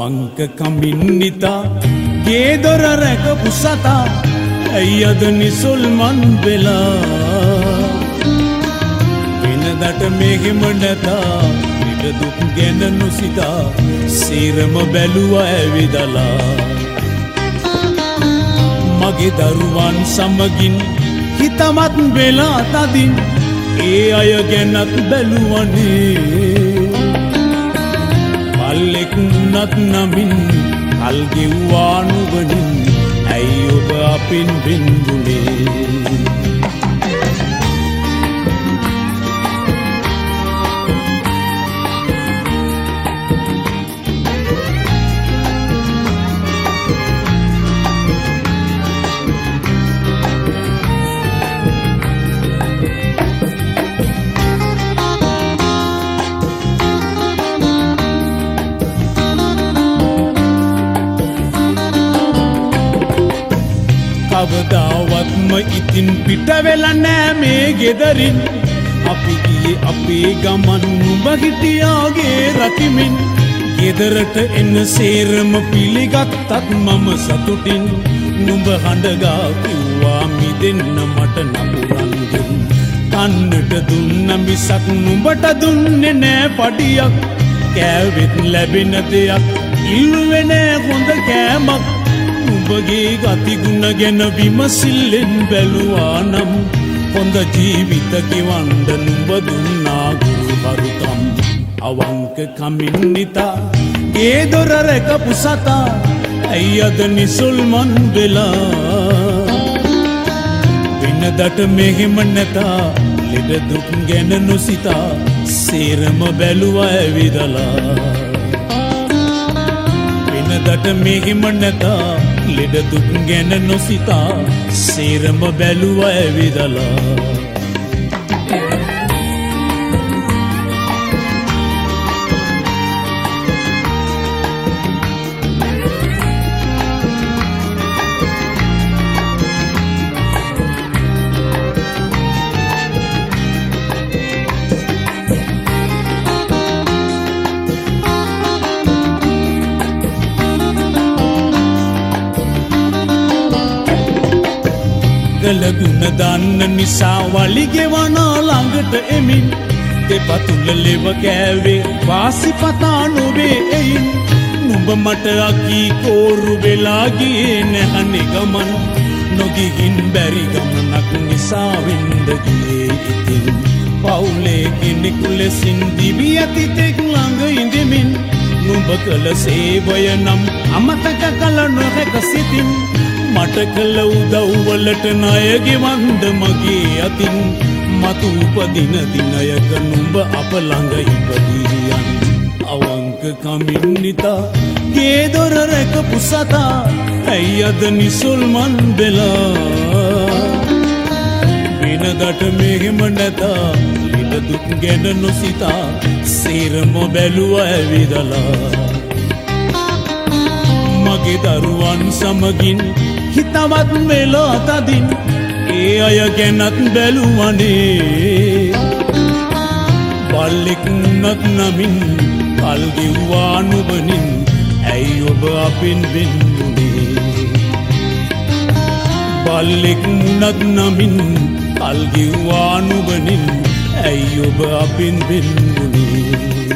අවංක කමින්නිතා ගේ දොර රැකපු සතා ඇයි අද නිසල්මන් වෙලා වෙනදට මෙහෙම නැතා පිට දුක් ගැන නොසිතා සේරම බැලුවා ඇවිදලා මගේ දරුවන් සමගින් හිතමත් වෙලා තදින් ඒ අය ගැනත් බැලුවනේ පල්ලෙක් වුණත් නමින් කල් ගෙව්වා නුවණින් ඇයි ඔබ අපෙන් බින්දුනේ කවදාවත්ම ඉතින් පිට වෙලා නෑ මේ ගෙදරින් අපි ගියේ අපේ ගමන් නුඹ හිටියාගේ රකිමින් ගෙදරට එන්න සේරම පිළිගත්තත් මම සතුටින් නුඹ හඬගා කිව්වා මිදෙන්න මට නපුරන්ගෙන් කන්නට දුන්න මිසක් නුඹට දුන්නේ නෑ පඩියක් කෑවෙත් ලැබෙන දෙයක් ඉල්ලුවේ නෑ හොඳ කෑමක් නුඹගේ ගතිගුණ ගැන විමසිල්ලෙන් බැලුවා නම් හොඳ ජීවිත ගෙවන්න නුඹ දුන්නා ගුරුහරුකම් අවංක කමින්නිතා ගේ දොර රැකපු සතා ඇයි අද නිසල්මන් වෙලා වෙනදට මෙහෙම නැතා ලෙඩ දුක් ගැන නොසිතා සේරම බැලුවා ඇවිදලා වෙනදට මෙහෙම නැතා ලෙඩ දුක් ගැන නොසිතා සේරම බැලුවා ඇවිදලා ගලගුණ දන්න නිසා වලිගෙවනා ළඟට එමින් දෙපතුල ලෙව කෑවේ වාසි පතා නොවේ එයින් නුඹ මට අකී කෝරු වෙලා ගියේ නැහනේ ගමන් නොගිහින් බැරි ගමනක් නිසා වෙන්ද ගියේ ඉතින් පවුලේ කෙනෙකු ලෙසින් දිවි ඇති තෙක් ළඟ ඉඳෙමින් නුඹ කළ සේවය නම් අමතක කළ නොහැක සිතින් මට කළ උදව්වලට ණය ගෙවන්ද මගේ අතින් මතු උපදින දිනයක නුඹ අප ළඟ ඉපදියන් අවංක කමින්නිතා ගේ දොර රැකපු සතා ඇයි අද නිසල්මන් වෙලා වෙනදට මෙහෙම නැතා ලෙඩ දුක් ගැන නොසිතා සේරම බැලුවා ඇවිදලා මගේ දරුවන් සමගින් හිතවත් වෙලා තදින් ඒ අය ගැනත් බැලුවනේ පල්ලෙක් වුණත් නමින් කල් ගෙව්වා නුවණින් ඇයි ඔබ අපෙන් බින්දුනේ පල්ලෙක් වුණත් නමින් කල් ගෙව්වා නුවණින් ඇයි ඔබ අපෙන් බින්දුනේ